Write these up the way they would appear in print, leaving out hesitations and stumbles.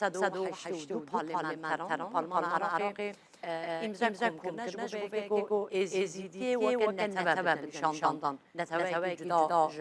182 پارلمان عراقی امضا کردن جبو ازیدی و نتبه نشاندن نتبه جدا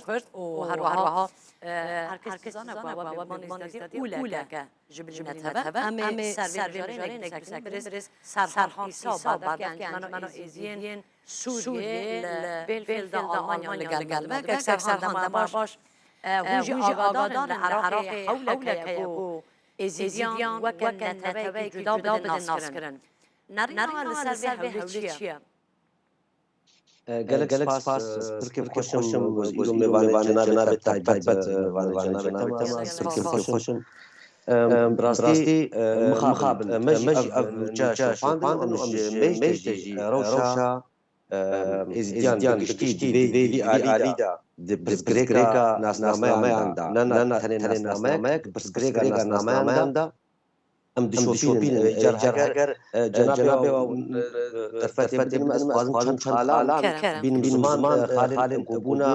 کرد و هروها هرکس زانه با من استادی اوله که جبلی نتبه همه سرجاری نگسک برس سرحان حساب بعد منو ازیدین سوریه بالفعل آلمانیا لگل که سرحان باش هوجي آگادان العراق حولك يكو ازيديان وكن نتبه جدا بدن ناس كرن نرينا لسر هولي چيه گەلک سپاس سپرکێ خۆشم وەزیر میوانە جەناب تایبەت میوانە جەناب تەما سپرکێ خۆشم براستی مخابن مەژ جا شوفاندن مەژ ڕەوشا ازیدیان گشتی وی عالیدا پرسگرێکا ناسنامەیاندا نە تەنێ ناسنامەیەک پرسگرێکا ناسنامەیاندا ئەم دشۆفین جەرهەگەر جەنابێ دەرفەتێ خوازم چەند خاڵان بین زمان خالێن کوبوونا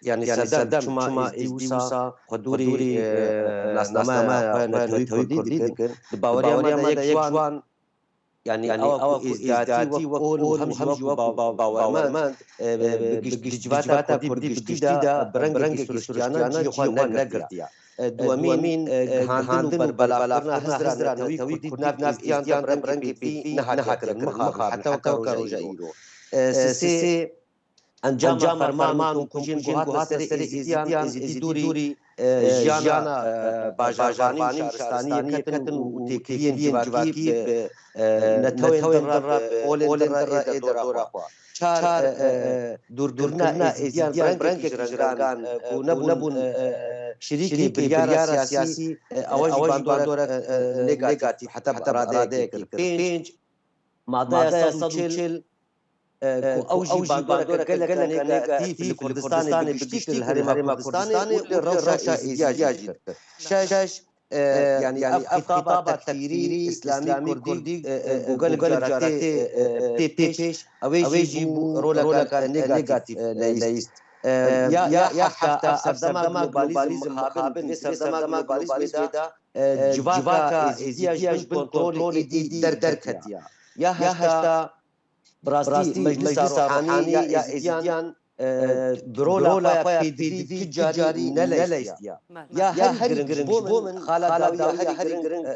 يعني سردم شما ايوسا خدوري ناسنامه نتوي كردي باوريا ما يكوان يعني او ازدياتي وقول هم باورمان بجواتا كردي جديده برنگ سوريانا جيوان نگرديا دوامين هاندن بلا حضرات توي كردنا ازديان برنگ بي نهاكر حتى وكروجايرو سي انجام فرمان و کجین گوهات سر ازیدی دوری جیانا باجارانی و شهرستانی کتن و تکیین جواکی نتوین در اولین در ادرا خوا چار دورنا ازیدیان برنگ جرگان و نبون شریکی بریار سیاسی اواج باندورا نگاتیف حتی براده کرد پینج ماده 140 اوجی باندورا گلک في كردستان بگشت الهرم كردستان روشا ازدياج شاش يعني خطاب تكفيري اسلامي كردي جوجل جاراتي بيش اويجي رولك نيجاتيف ليست يا حتى افزما جلوباليزم مقابل نسبما جلوباليزم دا جواكا ازدياج بالكنترول دي دركتيا يا حتى براستی مجلس روحانی یا ازیدیان درولا خواه پیدی تجاری نلیستیا یا هر گرنگ بومن خالداوی یا هر گرنگ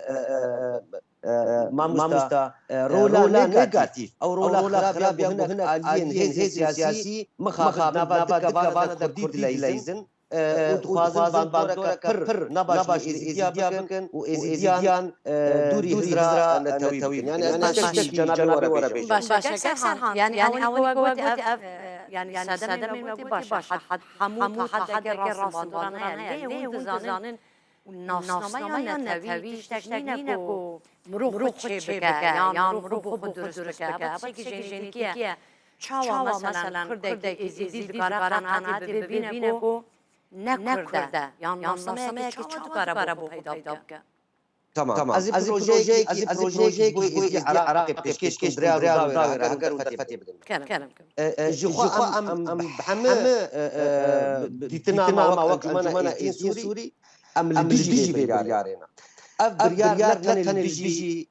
مامستا رولا نگاتیف او رولا خراب یا هناك آلین هز سیاسی مخابر نبات کبانه در کردی لیزن وتخوازن باندورا كبر نباش ازديا بكن وازديان دوري هزرا نتوي يعني انا شك جنابي ورا بيش باشا سرحان يعني اول قوت يعني ساده من باشا حمود حد راس باندوران هي وانتظانن ناسنامه نتوي تشتكنينكو مروخ چه بك يعني مروخ درست بك ابا جينيكيه چاوا مثلا کرده ازدی دکاره قناعتی ببینه کو نکرده یان ناسنامه که چه کاره بو پیدا بکه تمام از پروژه بوی عراق پیشکش دریا داور هگر فتح بدن كلام جخوا ام بحمه دیتنا ما وقت جمانا این سوری ام البيجي بريارنا اف بريار تن البيجي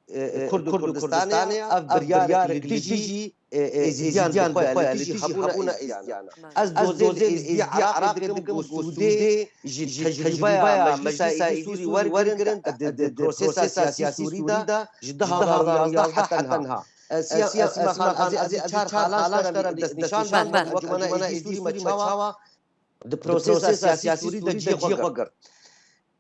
كرد كردستان اف بريار البيجي ازديان بخويا البيجي خبونا ازديان از دوزين ازدي عراق دم سودي تجربه مجلس سوري ورغرن بروسيس سياسي سوري دا جدها حتى انها سياسي ما از چار حالات در نشان جمانا ازدي مچاوا د بروسيس سياسي سوري د جي خوگر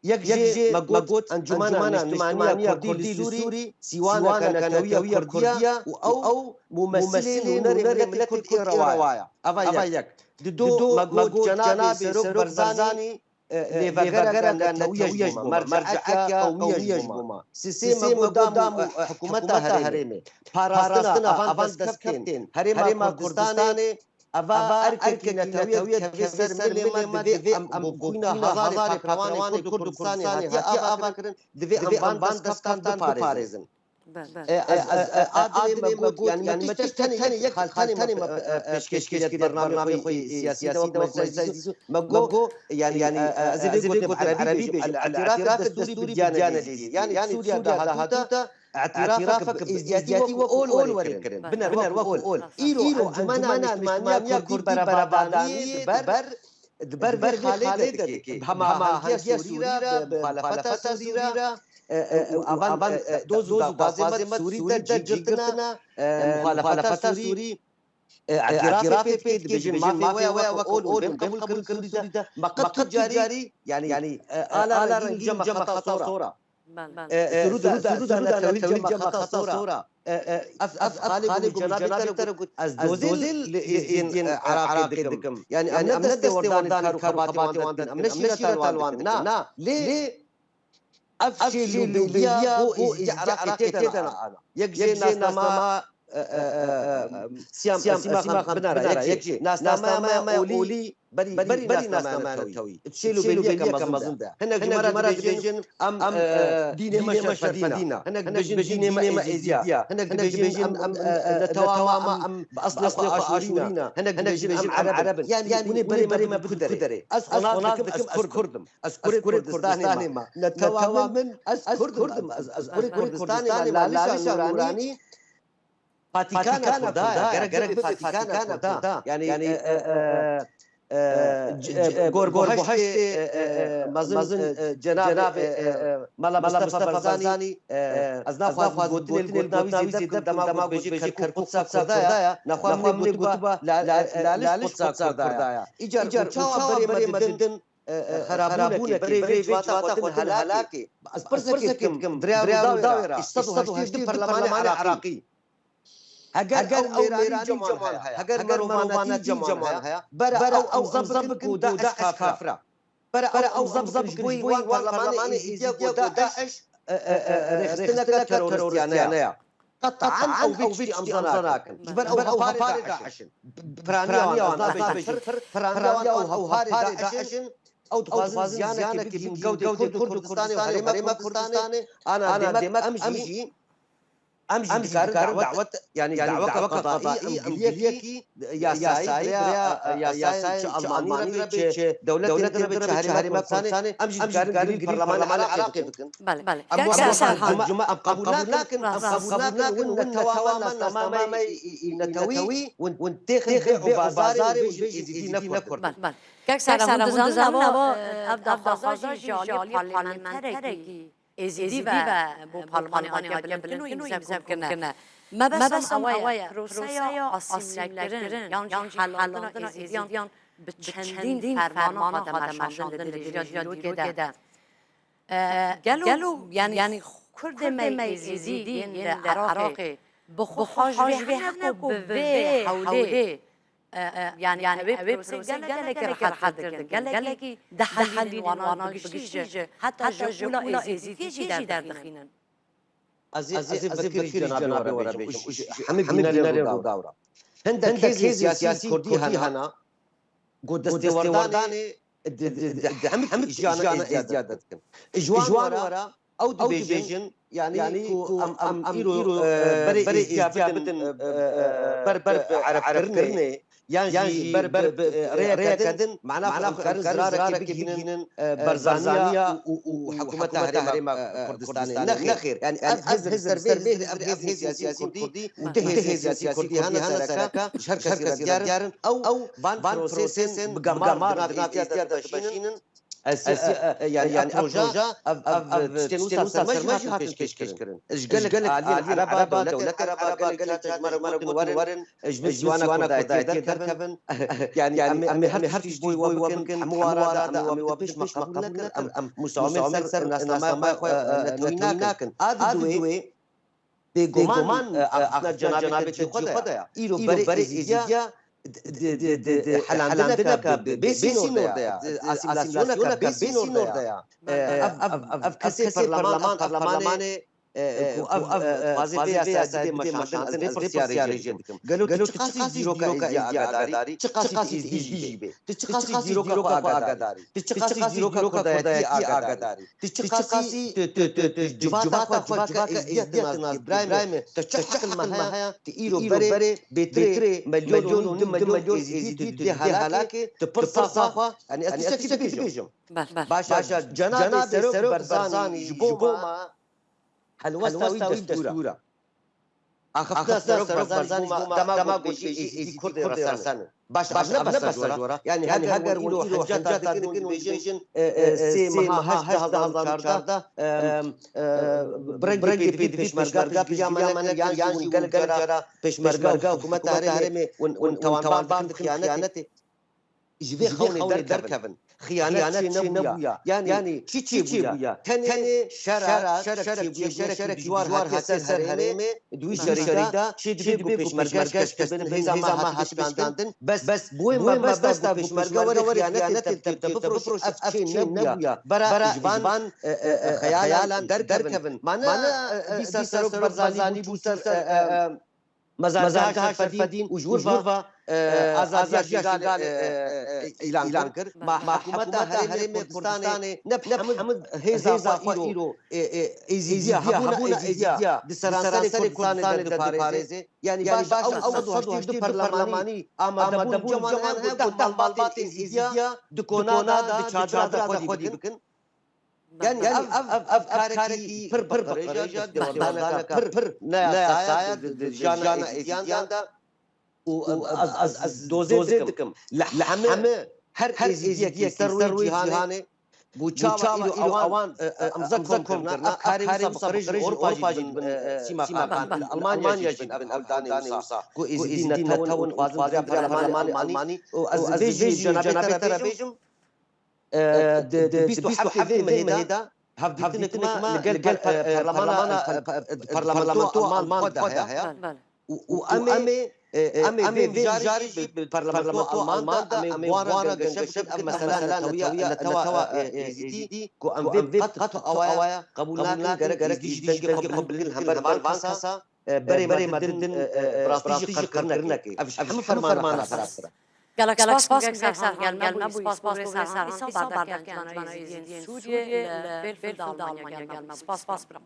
یک مگوت انجمن اجتماعی کردی سوری سیوانا کنتویه کردیه او ممثلین هنر ملت روایا اوا یک دو مگوت جناب سروک برزانی لفقر کنتویه مرجعک قومیه جمع سیسی مقدام حکومت هرمه پاراستنا افاند دستکتین هرم کردستان اوا ارکی نتویه تفسر ملما دوی ام بوینا هزار پروانه کرد کردستانی هاتیا آوا کرن دوی ام باند دستان دو پارزن بله آدمی مگوت یعنی متش تنی یک خال تنی ما پیشکش برنامه خوی سیاسی دوت مجلس مگو يعني زي قلت عربي الاعتراف الدستوري بالديانة الإيزيدية يعني سوريا ده اعترافك بإيزيدياتي وأول وركرن بنر وأول إيرو أنجمنا مجتمعية كردي برابادانية دبر خالد بهما هنجية سوريا بمخالفة سوريا وأبان دوز دوازمت سوريا جرتنا مخالفة سوري اعتراف بيت بيجي ما في وأول قبول سوريا مقد جاري يعني آلا رنجين جمع خطا صورة سرود تويل جمع خطا صورة أف خالق جنابي از دوزل ين عراقي دكم يعني أمنا دستوردان كارو خباتي واندن أمنا شيرة الواندن نا ليه أفشي لوبيا بو إزجا عراقي تيتنا يكجي ناس ما سيما بنارا يكجي ناس ما أولي بري ناس ما نتوي تشيلو بيليا كما زندا هنا جمرة بيجين أم دين ما فدينا هنا بيجين ما إزيا هنا بيجين أم نتواما أم بأصل أشورينا هنا بيجين أم عرب يعني بري ما بقدر أسقناط كردم أسكر كردستاني ما نتواما من أسكر كردستاني ما لالش نوراني فاتيكان خدا غرق فاتيكان خدا يعني گورگوهشت مازن جناب ملا مصطفى برزاني از نخواهد گوتن ناوی زیدم دماغ بيجي قدس خدايا نخواهد من گوتبا لالش قدس خدايا ایجار چاوا بری مدندن خرابونه بري جواتا قوتن هلاكي از پرسكم درياو داويرا استدو برلمان عراقي اگر او میرانی جمال هيا اگر مرواناتی جمال هيا برا او زبك وداعش كافرة برا او زبك بوي برلمان إيديا وداعش رختنا كتروريستيانيا قطعا او بيشتي امزناكن جبر او هاري داعشن فرانيا او هاري داعشن او تفازن زيانة كبين قودي كردستاني وحريمة كردستاني انا دمك امشي كار دعوة يعني دعوة قضائية أمريكي يا ساي ألماني ربيتش دولة ربيتش هاري مكساني أمشي كار برلمان العراقي بكن بله أم قبولناكن ونتواما نتوي ونتخذ بازاري ويجي نكرد بله كاك سارة مندزان نبا أبدا خازاج جالي پارلمانترکی ازیدی و بو پارلمانی ها بلندن و امضا کنه ما بس اوای روسیا آسیم نکردن یعنی حلالدن ازیدیان به چندین فرمان خدمشاندن لجیلو گده گلو یعنی کرد می ازیدی این عراق بخواج به هنگو به حوله يعني هوي بروسي قالك راح قالك دحلين وانا بقشيج حتى جولا ازيتي دار دخينا ازي بكري جنابي ورا بيش حمد دينار داورا هند كيز سياسي كردي هنا قد دستورداني حمد جانا ازيادتكن اجوان ورا او دبيجن يعني ام ايرو بري ازيابتن بر عرب كرني يعني ريكدن معناه زرارة كبيرين برزانية وحكومة تحريم كردستان نخير يعني هز التربية هز سياسي كردي وتهز سياسي كردي هنا سركا شركة ديارن أو فان بروسيسن بجمار بناتيا يعني أبروجا تشتنوسا سرماجي هاتن كشكرن إجقلك عالي العربة دولة العربة قلت مرمر ورن إجمز جوانا كرداية كركبن يعني أمي هرتش بوي وبكن حموارا أمي وبش مقبول أم مساومين سر الناس ما نتويناكن آدوي بيقومان أخنا جنابي خدايا إيرو بري إزيديا حلاندنا بيسي نوردايا اسيملاسيونا بيسي نوردايا اف كسي برلمان وافازي سياسي مشانتن از بسياري دكم قالوا تقاسي زيروكا ازيا اغاداري تقاسي ديجي تقاسي زيروكا اغاداري تقاسي زيروكا كردايتي اغاداري تقاسي جواتا جواكا ازيا ابراهيم تشحق المهايا تيرو بري بيتري مليون دم مليون ازيدي دي هلاكي تبرصافا يعني استكتب بيجم باشا جناب سرو برزاني جبوما هلوستاوي دستورا اخفنا سرو برزاني جبوما دما قوشي ازيدي كرد رسانه باشا بس جورا يعني هاجر ولو حجات لكن بيجن سي مها هشتا برنجي بي بيشمرغا بيجامانا يانجي قلقرا بيشمرغا حكومت هرمي وتوان بان خيانتي جبي خوني دركبن خيانات نبويا يعني تشي بويا تاني شرك جوار هسر هرمي دوي شريدا شي بي بيشمرغا كشتبن هيزا ما هشباندن بس بوي ما بس بيشمرغا ورخيانات تبفروش افشي نبويا برا جبان خيالا دركبن معنا بيسا سرق برزاني بوسر مزارها شرفدين وجورفا آزادیا شغال اعلان کرد ما حکومت هرم کردستان نبحمد هیزا فایرو ایزیدیا هبونا ایزیدیا دسرانسر کردستان دپارزه يعني باش او صدو برلماني اما دبون جمان ده بالبات ایزیدیا دکونا دا چادر خودی بکن يعني افكارك بر بقريجا بر لا سايد جانا ايزيان دا از دوزه دكم لحمه هر ازيديه سروي جهانه بوچاوا الى اوان امزكم کرنا افكاري بقريج اوربا سيما كان المانيا بن ابداني وصا كو ازيدين تون فازن برلماني از بيجي جنابي ترابيجم بيستو حفظي مهدا هفديتك ما لقل برلمانتو المان قدها وامي جاري بالبرلمانتو المان امي بوارا شبشب مثلا نتوا زيدي كو امي قط اوايا قبولنا غرغ ديجي قبل الهمبر فانسا بري مدن براستيجي قرنك افهم فرمانا فراسرا Galak spas gelme bu spas progresar İsa bardak yani Suriye Belfeld Almanya gelme spas bram